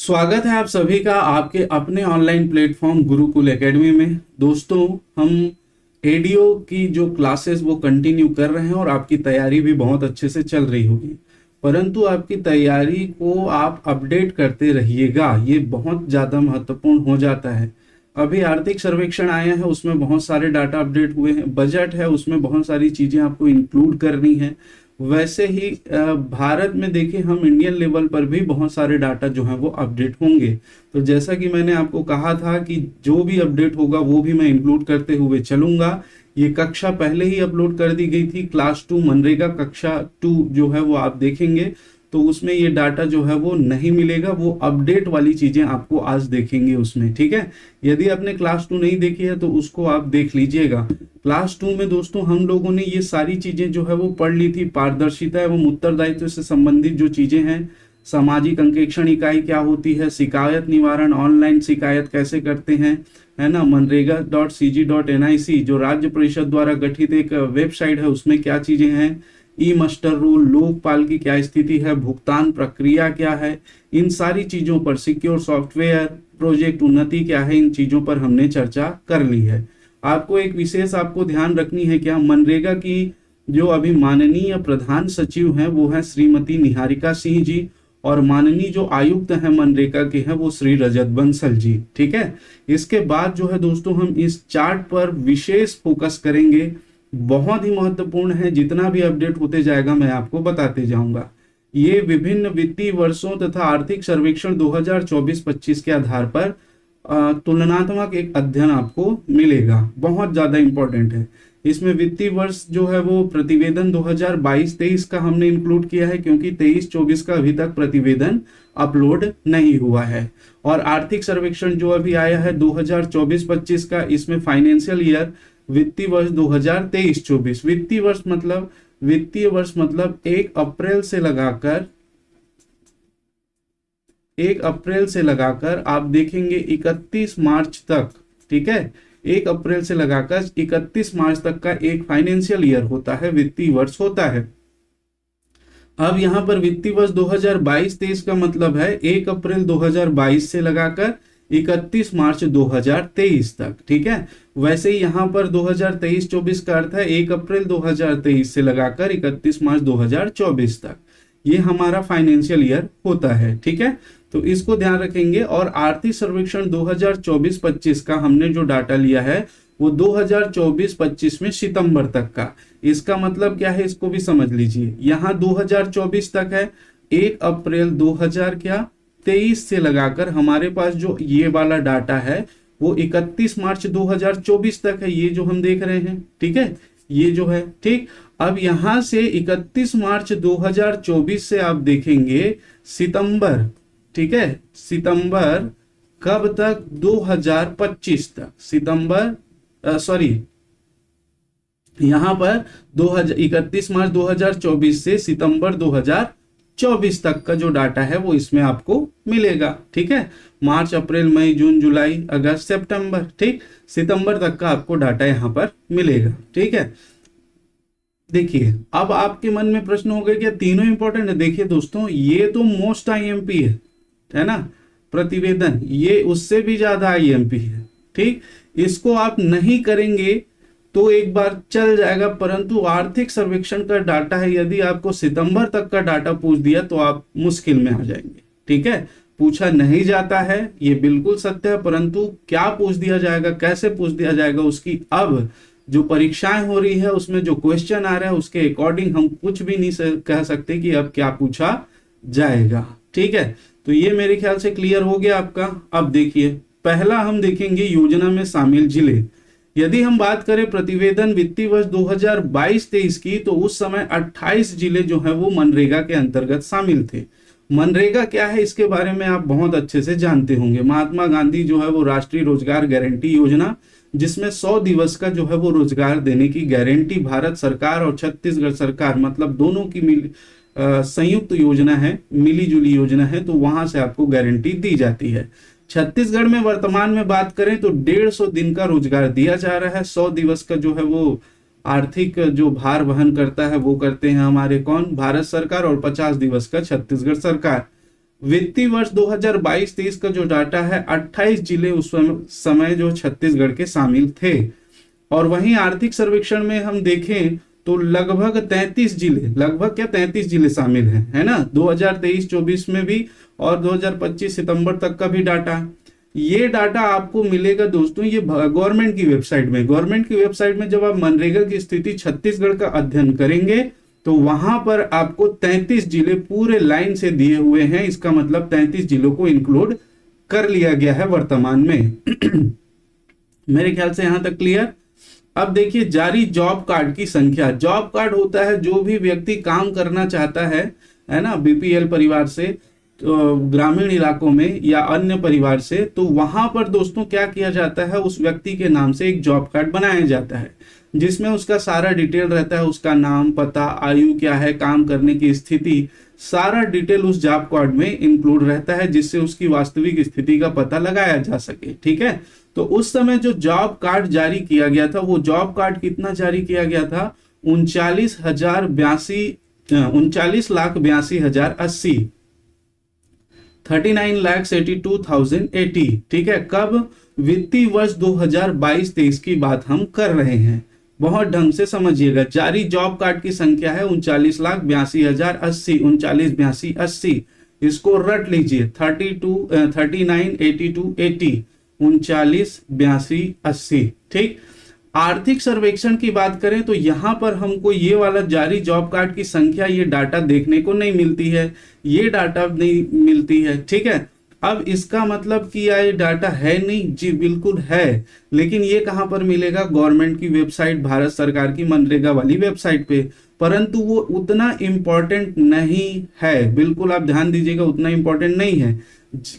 स्वागत है आप सभी का आपके अपने ऑनलाइन प्लेटफॉर्म गुरुकुल एकेडमी में। दोस्तों, हम एडीओ की जो क्लासेस वो कंटिन्यू कर रहे हैं और आपकी तैयारी भी बहुत अच्छे से चल रही होगी, परंतु आपकी तैयारी को आप अपडेट करते रहिएगा, ये बहुत ज़्यादा महत्वपूर्ण हो जाता है। अभी आर्थिक सर्वेक्षण आया है, उसमें बहुत सारे डाटा अपडेट हुए हैं। बजट है, उसमें बहुत सारी चीज़ें आपको इंक्लूड करनी है। वैसे ही भारत में देखिए, हम इंडियन लेवल पर भी बहुत सारे डाटा जो है वो अपडेट होंगे। तो जैसा कि मैंने आपको कहा था कि जो भी अपडेट होगा वो भी मैं इंक्लूड करते हुए चलूंगा। ये कक्षा पहले ही अपलोड कर दी गई थी, क्लास 2 मनरेगा कक्षा 2 जो है वो आप देखेंगे तो उसमें ये डाटा जो है वो नहीं मिलेगा। वो अपडेट वाली चीजें आपको आज देखेंगे उसमें, ठीक है। यदि आपने क्लास 2 नहीं देखी है तो उसको आप देख लीजिएगा। क्लास 2 में दोस्तों हम लोगों ने ये सारी चीजें जो है वो पढ़ ली थी। पारदर्शिता एवं उत्तरदायित्व से संबंधित जो चीजें हैं, सामाजिक अंकेक्षण इकाई क्या होती है, शिकायत निवारण, ऑनलाइन शिकायत कैसे करते हैं, है ना, मनरेगा.cg.nic जो राज्य परिषद द्वारा गठित एक वेबसाइट है, उसमें क्या चीजें हैं, ई मस्टर रूल, लोकपाल की क्या स्थिति है, भुगतान प्रक्रिया क्या है, इन सारी चीजों पर, सिक्योर सॉफ्टवेयर प्रोजेक्ट उन्नति क्या है, इन चीजों पर हमने चर्चा कर ली है। आपको एक विशेष आपको ध्यान रखनी है क्या, मनरेगा की जो अभी माननीय प्रधान सचिव हैं वो है श्रीमती निहारिका सिंह जी, और माननीय जो आयुक्त हैं मनरेगा के हैं वो श्री रजत बंसल जी, ठीक है। इसके बाद जो है दोस्तों हम इस चार्ट पर विशेष फोकस करेंगे, बहुत ही महत्वपूर्ण है। जितना भी अपडेट होते जाएगा मैं आपको बताते जाऊंगा। ये विभिन्न वित्तीय वर्षों तथा आर्थिक सर्वेक्षण 2024-25 के आधार पर तुलनात्मक एक अध्ययन आपको मिलेगा, बहुत ज्यादा इंपॉर्टेंट है। इसमें वित्तीय वर्ष जो है वो प्रतिवेदन 2022-23 का हमने इंक्लूड किया है, क्योंकि 23-24 का अभी तक प्रतिवेदन अपलोड नहीं हुआ है। और आर्थिक सर्वेक्षण जो अभी आया है 2024-25 का, इसमें फाइनेंशियल ईयर वित्तीय वर्ष 2023-24, वित्तीय वर्ष मतलब 1 अप्रैल से लगाकर आप देखेंगे 31 मार्च तक, ठीक है। 1 अप्रैल से लगाकर 31 मार्च तक का एक फाइनेंशियल ईयर होता है, वित्तीय वर्ष होता है। अब यहां पर वित्तीय वर्ष 2022-23 का मतलब है 1 अप्रैल 2022 से लगाकर 31 मार्च 2023 तक, ठीक है। वैसे ही यहां पर 2023-24 का अर्थ है 1 अप्रैल 2023 से लगाकर 31 मार्च 2024 तक, ये हमारा फाइनेंशियल ईयर होता है, ठीक है। तो इसको ध्यान रखेंगे। और आर्थिक सर्वेक्षण 2024-25 का हमने जो डाटा लिया है वो 2024-25 में सितंबर तक का। इसका मतलब क्या है, इसको भी समझ लीजिए। यहाँ 2024 तक है, 1 अप्रैल 2023 से लगाकर हमारे पास जो ये वाला डाटा है वो 31 मार्च 2024 तक है, ये जो हम देख रहे हैं, ठीक है, ये जो है, ठीक। अब यहां से 31 मार्च 2024 से आप देखेंगे सितंबर, ठीक है, सितंबर कब तक, 2025 तक, यहां पर 31 मार्च 2024 से सितंबर 2024 तक का जो डाटा है वो इसमें आपको मिलेगा, ठीक है। मार्च, अप्रैल, मई, जून, जुलाई, अगस्त, सितंबर, ठीक, सितंबर तक का आपको डाटा यहां पर मिलेगा, ठीक है। देखिए, अब आपके मन में प्रश्न हो गए क्या तीनों इंपॉर्टेंट है। देखिए दोस्तों, ये तो मोस्ट आईएमपी है ना, प्रतिवेदन, ये उससे भी ज्यादा आईएमपी है, ठीक। इसको आप नहीं करेंगे तो एक बार चल जाएगा, परंतु आर्थिक सर्वेक्षण का डाटा है, यदि आपको सितंबर तक का डाटा पूछ दिया तो आप मुश्किल में आ जाएंगे, ठीक है। पूछा नहीं जाता है, ये बिल्कुल सत्य है, परंतु क्या पूछ दिया जाएगा, कैसे पूछ दिया जाएगा, उसकी अब जो परीक्षाएं हो रही है उसमें जो क्वेश्चन आ रहा है उसके अकॉर्डिंग हम कुछ भी नहीं कह सकते कि अब क्या पूछा जाएगा, ठीक है। तो ये मेरे ख्याल से क्लियर हो गया आपका। अब देखिए, पहला हम देखेंगे योजना में शामिल जिले। यदि हम बात करें प्रतिवेदन वित्तीय वर्ष 2022-23 की, तो उस समय 28 जिले जो है वो मनरेगा के अंतर्गत शामिल थे। मनरेगा क्या है इसके बारे में आप बहुत अच्छे से जानते होंगे। महात्मा गांधी जो है वो राष्ट्रीय रोजगार गारंटी योजना, जिसमें 100 दिवस का जो है वो रोजगार देने की गारंटी भारत सरकार और छत्तीसगढ़ सरकार, मतलब दोनों की संयुक्त योजना है, मिली जुली योजना है, तो वहां से आपको गारंटी दी जाती है। छत्तीसगढ़ में वर्तमान में बात करें तो 150 दिन का रोजगार दिया जा रहा है। 100 दिवस का जो है वो आर्थिक जो भार वहन करता है वो करते हैं हमारे कौन, भारत सरकार, और 50 दिवस का छत्तीसगढ़ सरकार। वित्तीय वर्ष 2022-23 का जो डाटा है 28 जिले उस समय जो छत्तीसगढ़ के शामिल थे। और वहीं आर्थिक सर्वेक्षण में हम देखें तो लगभग 33 जिले, लगभग क्या 33 जिले शामिल हैं, है ना, 2023-24 में भी और 2025 सितंबर तक का भी डाटा। ये डाटा आपको मिलेगा दोस्तों ये गवर्नमेंट की वेबसाइट में। गवर्नमेंट की वेबसाइट में जब आप मनरेगा की स्थिति छत्तीसगढ़ का अध्ययन करेंगे तो वहां पर आपको 33 जिले पूरे लाइन से दिए हुए हैं। इसका मतलब 33 जिलों को इंक्लूड कर लिया गया है वर्तमान में। मेरे ख्याल से यहां तक क्लियर। अब देखिए जारी जॉब कार्ड की संख्या। जॉब कार्ड होता है जो भी व्यक्ति काम करना चाहता है ना, बीपीएल परिवार से, तो ग्रामीण इलाकों में या अन्य परिवार से, तो वहां पर दोस्तों क्या किया जाता है, उस व्यक्ति के नाम से एक जॉब कार्ड बनाया जाता है जिसमें उसका सारा डिटेल रहता है, उसका नाम, पता, आयु क्या है, काम करने की स्थिति, सारा डिटेल उस जॉब कार्ड में इंक्लूड रहता है जिससे उसकी वास्तविक स्थिति का पता लगाया जा सके। ठीक है, तो उस समय जो जॉब कार्ड जारी किया गया था, वो जॉब कार्ड कितना जारी किया गया था, 39,82,080, 39,82,080। ठीक है, कब, वित्तीय वर्ष 2022-23 की बात हम कर रहे हैं। बहुत ढंग से समझिएगा। जारी जॉब कार्ड की संख्या है 39,82,080, 39,82,080। इसको रट लीजिए, 39,82,080, 39,82,080। ठीक। आर्थिक सर्वेक्षण की बात करें तो यहां पर हमको ये वाला जारी जॉब कार्ड की संख्या, ये डाटा देखने को नहीं मिलती है, ये डाटा नहीं मिलती है। ठीक है, अब इसका मतलब कि ये डाटा है नहीं, जी बिल्कुल है, लेकिन ये कहां पर मिलेगा, गवर्नमेंट की वेबसाइट, भारत सरकार की मनरेगा वाली वेबसाइट पे, परंतु वो उतना इंपॉर्टेंट नहीं है। बिल्कुल आप ध्यान दीजिएगा, उतना इंपॉर्टेंट नहीं है,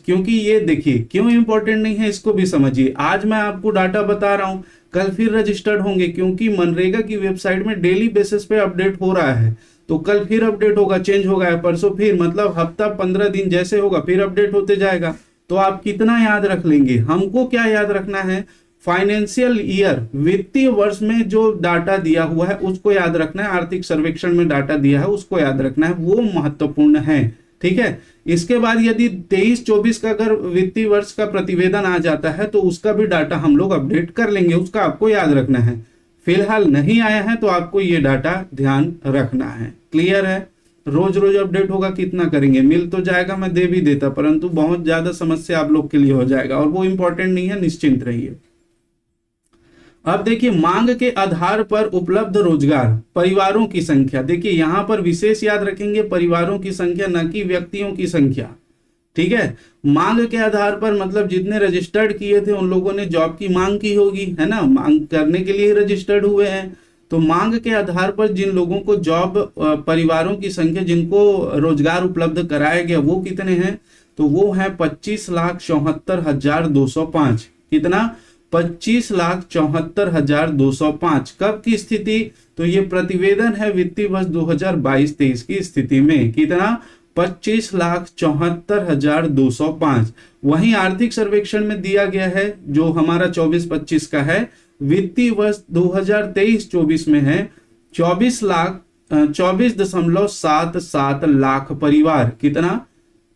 क्योंकि ये देखिए क्यों इंपॉर्टेंट नहीं है इसको भी समझिए। आज मैं आपको डाटा बता रहा हूं, कल फिर रजिस्टर्ड होंगे, क्योंकि मनरेगा की वेबसाइट में डेली बेसिस पे अपडेट हो रहा है, तो कल फिर अपडेट होगा, चेंज होगा, परसों फिर, मतलब हफ्ता 15 दिन जैसे होगा फिर अपडेट होते जाएगा। तो आप कितना याद रख लेंगे, हमको क्या याद रखना है, फाइनेंशियल ईयर, वित्तीय वर्ष में जो डाटा दिया हुआ है उसको याद रखना है, आर्थिक सर्वेक्षण में डाटा दिया है उसको याद रखना है, वो महत्वपूर्ण है। ठीक है, इसके बाद यदि 23-24 का अगर वित्तीय वर्ष का प्रतिवेदन आ जाता है तो उसका भी डाटा हम लोग अपडेट कर लेंगे, उसका आपको याद रखना है। फिलहाल नहीं आया है तो आपको ये डाटा ध्यान रखना है। क्लियर है, रोज रोज अपडेट होगा, कितना करेंगे, मिल तो जाएगा, मैं दे भी देता, परंतु बहुत ज्यादा समस्या आप लोग के लिए हो जाएगा और वो इंपॉर्टेंट नहीं है, निश्चिंत रहिए। अब देखिए मांग के आधार पर उपलब्ध रोजगार, परिवारों की संख्या। देखिए यहां पर विशेष याद रखेंगे परिवारों की संख्या, न कि व्यक्तियों की संख्या। ठीक है, मांग के आधार पर मतलब जितने रजिस्टर्ड किए थे उन लोगों ने जॉब की मांग की होगी, है ना, मांग करने के लिए रजिस्टर्ड हुए हैं। तो मांग के आधार पर जिन लोगों को जॉब, परिवारों की संख्या जिनको रोजगार उपलब्ध कराया गया वो कितने हैं, तो वो है 25,74,205। कितना, 25,74,205। कब की स्थिति, तो ये प्रतिवेदन है वित्तीय वर्ष 2022-23 की स्थिति में। कितना, 25,74,205। वहीं आर्थिक सर्वेक्षण में दिया गया है जो हमारा 24-25 का है, वित्तीय वर्ष 2023-24 में है 24,77 लाख परिवार। कितना,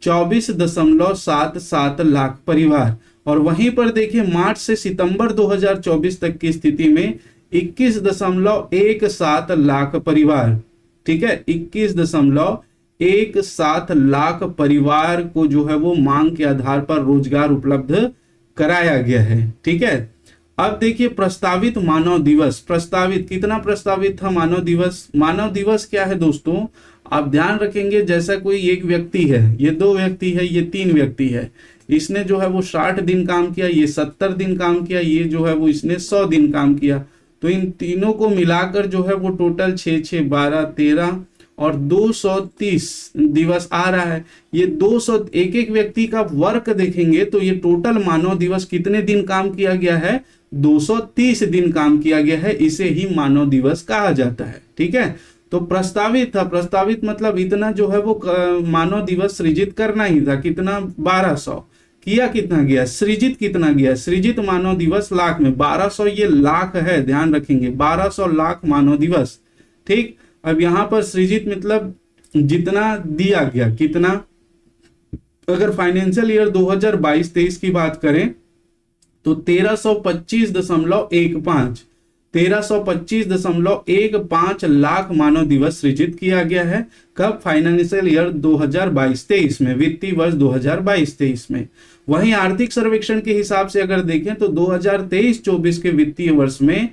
24,77 लाख परिवार। और वहीं पर देखिए मार्च से सितंबर 2024 तक की स्थिति में 21,17 लाख परिवार। ठीक है, 21,17 लाख परिवार को जो है वो मांग के आधार पर रोजगार उपलब्ध कराया गया है। ठीक है, अब देखिए प्रस्तावित मानव दिवस, प्रस्तावित कितना प्रस्तावित था मानव दिवस। मानव दिवस क्या है दोस्तों, आप ध्यान रखेंगे, जैसा कोई एक व्यक्ति है, ये 2 व्यक्ति है, ये 3 व्यक्ति है, इसने जो है वो 60 दिन काम किया, ये 70 दिन काम किया, ये जो है वो इसने 100 दिन काम किया, तो इन तीनों को मिलाकर जो है वो टोटल 6, 6, 12, 13 और 230 दिवस आ रहा है। ये 200, एक एक व्यक्ति का वर्क देखेंगे तो ये टोटल मानव दिवस कितने दिन काम किया गया है, 230 दिन काम किया गया है, इसे ही मानव दिवस कहा जाता है। ठीक है, तो प्रस्तावित था, प्रस्तावित मतलब इतना जो है वो मानव दिवस सृजित करना ही था। कितना, 1200। किया कितना गया, सृजित कितना गया, सृजित मानव दिवस लाख में, 1200 ये लाख है, ध्यान रखेंगे, 1200 लाख मानव दिवस। ठीक, अब यहां पर सृजित मतलब जितना दिया गया, कितना, अगर फाइनेंशियल ईयर 2022-23 की बात करें तो 1325.15 लाख मानव दिवस सृजित किया गया है। कब? फाइनेंशियल ईयर 2022-23 में, वित्तीय वर्ष 2022-23 में। वहीं आर्थिक सर्वेक्षण के हिसाब से अगर देखें तो 2023-24 के वित्तीय वर्ष में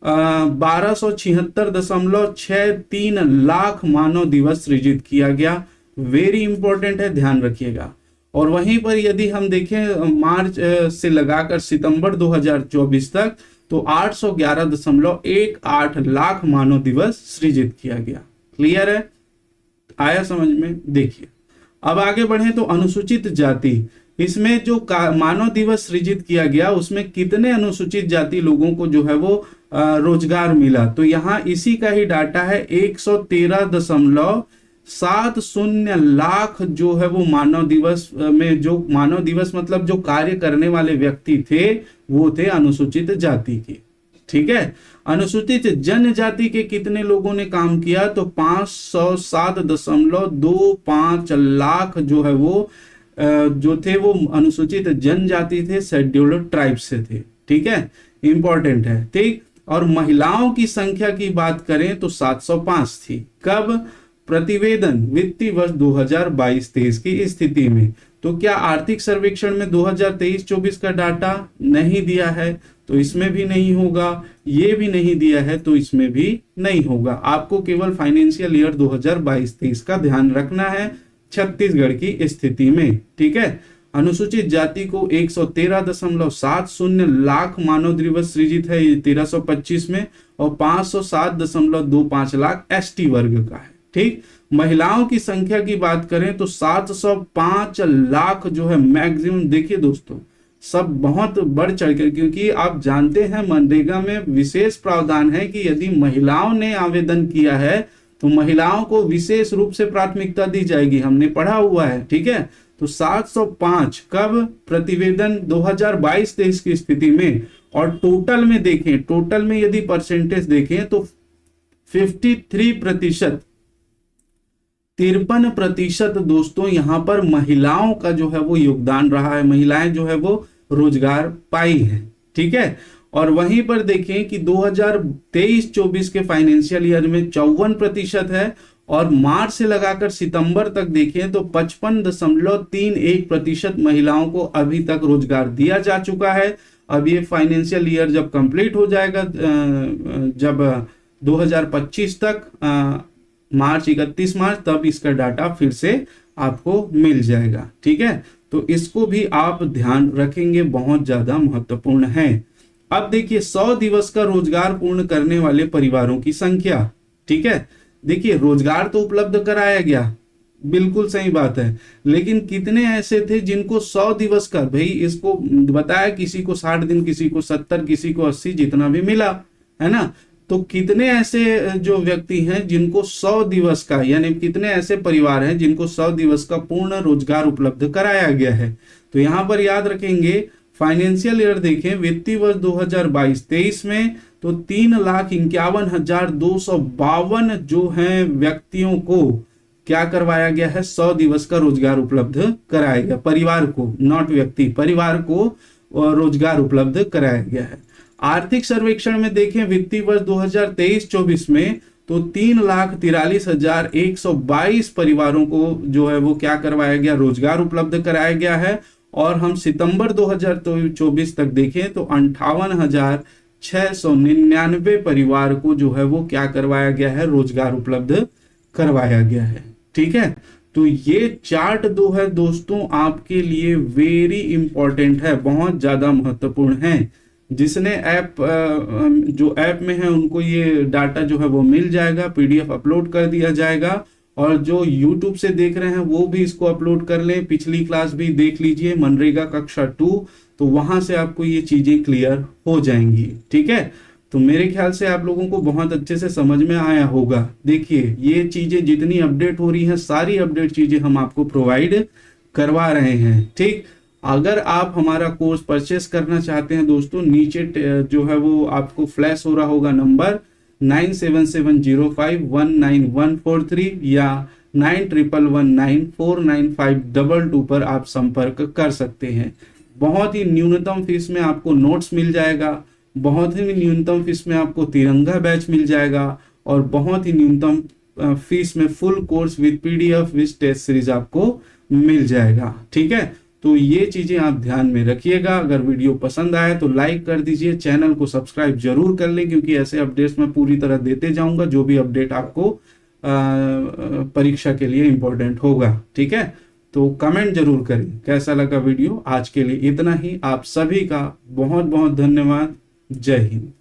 1276.63 लाख मानव दिवस सृजित किया गया। वेरी इंपॉर्टेंट है, ध्यान रखिएगा। और वहीं पर यदि हम देखें मार्च से लगाकर सितंबर 2024 तक तो 811.18 लाख मानव दिवस सृजित किया गया। क्लियर है? आया समझ में? देखिए अब आगे बढ़े तो अनुसूचित जाति, इसमें जो मानव दिवस सृजित किया गया उसमें कितने अनुसूचित जाति लोगों को जो है वो रोजगार मिला, तो यहाँ इसी का ही डाटा है। 113.70 लाख जो है वो मानव दिवस में, जो मानव दिवस मतलब जो कार्य करने वाले व्यक्ति थे वो थे अनुसूचित जाति के। ठीक है, अनुसूचित जनजाति के कितने लोगों ने काम किया, तो 507.25 लाख जो है वो जो थे वो अनुसूचित जनजाति थे, शेड्यूल्ड ट्राइब से थे। ठीक है, इंपॉर्टेंट है। ठीक, और महिलाओं की संख्या की बात करें तो 705 थी। कब? प्रतिवेदन वित्तीय वर्ष 2022-23 की स्थिति में। तो क्या आर्थिक सर्वेक्षण में 2023-24 का डाटा नहीं दिया है तो इसमें भी नहीं होगा, ये भी नहीं दिया है तो इसमें भी नहीं होगा। आपको केवल फाइनेंशियल ईयर 2022-23 का ध्यान रखना है छत्तीसगढ़ की स्थिति में। ठीक है, अनुसूचित जाति को 113.70 लाख मानव दिवस सृजित है 1325 में, और 507.25 लाख एसटी वर्ग का है। ठीक, महिलाओं की संख्या की बात करें तो 705 लाख जो है मैक्सिमम। देखिए दोस्तों, सब बहुत बढ़ चढ़ के, क्योंकि आप जानते हैं मनरेगा में विशेष प्रावधान है कि यदि महिलाओं ने आवेदन किया है तो महिलाओं को विशेष रूप से प्राथमिकता दी जाएगी, हमने पढ़ा हुआ है। ठीक है, तो 705 कब? प्रतिवेदन 2022-23 की स्थिति में। और टोटल में देखें, टोटल में यदि परसेंटेज देखें तो 53%, 53% दोस्तों यहां पर महिलाओं का जो है वो योगदान रहा है, महिलाएं जो है वो रोजगार पाई हैं। ठीक है, और वहीं पर देखें कि 2023-24 के फाइनेंशियल ईयर में 54% है, और मार्च से लगाकर सितंबर तक देखें तो 55.31% महिलाओं को अभी तक रोजगार दिया जा चुका है। अब ये फाइनेंशियल ईयर जब कंप्लीट हो जाएगा, जब 2025 तक मार्च 31 मार्च, तब इसका डाटा फिर से आपको मिल जाएगा। ठीक है, तो इसको भी आप ध्यान रखेंगे, बहुत ज्यादा महत्वपूर्ण है। अब देखिए 100 दिवस का रोजगार पूर्ण करने वाले परिवारों की संख्या। ठीक है, देखिए रोजगार तो उपलब्ध कराया गया, बिल्कुल सही बात है, लेकिन कितने ऐसे थे जिनको 100 दिवस का, भाई इसको बताया किसी को 60 दिन, किसी को 70, किसी को 80, जितना भी मिला है ना, तो कितने ऐसे जो व्यक्ति हैं जिनको 100 दिवस का, यानी कितने ऐसे परिवार हैं जिनको 100 दिवस का पूर्ण रोजगार उपलब्ध कराया गया है। तो यहां पर याद रखेंगे फाइनेंशियल ईयर देखें वित्तीय वर्ष 2022-23 में तो 3,51,252 जो हैं व्यक्तियों को क्या करवाया गया है, 100 दिवस का रोजगार उपलब्ध कराया गया। परिवार को, नॉट व्यक्ति, परिवार को रोजगार उपलब्ध कराया गया है। आर्थिक सर्वेक्षण में देखें वित्तीय वर्ष 2023-24 में तो 3,43,122 परिवारों को जो है वो क्या करवाया गया, रोजगार उपलब्ध कराया गया है। और हम सितंबर 2024 तक देखें तो 58,699 परिवार को जो है वो क्या करवाया गया है, रोजगार उपलब्ध करवाया गया है। ठीक है, तो ये चार्ट जो है दोस्तों आपके लिए वेरी इंपॉर्टेंट है, बहुत ज्यादा महत्वपूर्ण है। जिसने ऐप जो ऐप में है उनको ये डाटा जो है वो मिल जाएगा, पीडीएफ अपलोड कर दिया जाएगा। और जो YouTube से देख रहे हैं वो भी इसको अपलोड कर लें, पिछली क्लास भी देख लीजिए मनरेगा कक्षा 2, तो वहां से आपको ये चीजें क्लियर हो जाएंगी। ठीक है, तो मेरे ख्याल से आप लोगों को बहुत अच्छे से समझ में आया होगा। देखिए ये चीजें जितनी अपडेट हो रही हैं, सारी अपडेट चीजें हम आपको प्रोवाइड करवा रहे हैं। ठीक, अगर आप हमारा कोर्स परचेस करना चाहते हैं दोस्तों, नीचे जो है वो आपको फ्लैश हो रहा होगा नंबर 9770519143 या 9119495222 पर आप संपर्क कर सकते हैं। बहुत ही न्यूनतम फीस में आपको नोट्स मिल जाएगा, बहुत ही न्यूनतम फीस में आपको तिरंगा बैच मिल जाएगा, और बहुत ही न्यूनतम फीस में full course with PDF with test series आपको मिल जाएगा। ठीक है, तो ये चीजें आप ध्यान में रखिएगा। अगर वीडियो पसंद आए तो लाइक कर दीजिए, चैनल को सब्सक्राइब जरूर कर लें, क्योंकि ऐसे अपडेट्स मैं पूरी तरह देते जाऊंगा, जो भी अपडेट आपको परीक्षा के लिए इंपॉर्टेंट होगा। ठीक है, तो कमेंट जरूर करें कैसा लगा वीडियो। आज के लिए इतना ही। आप सभी का बहुत बहुत धन्यवाद। जय हिंद।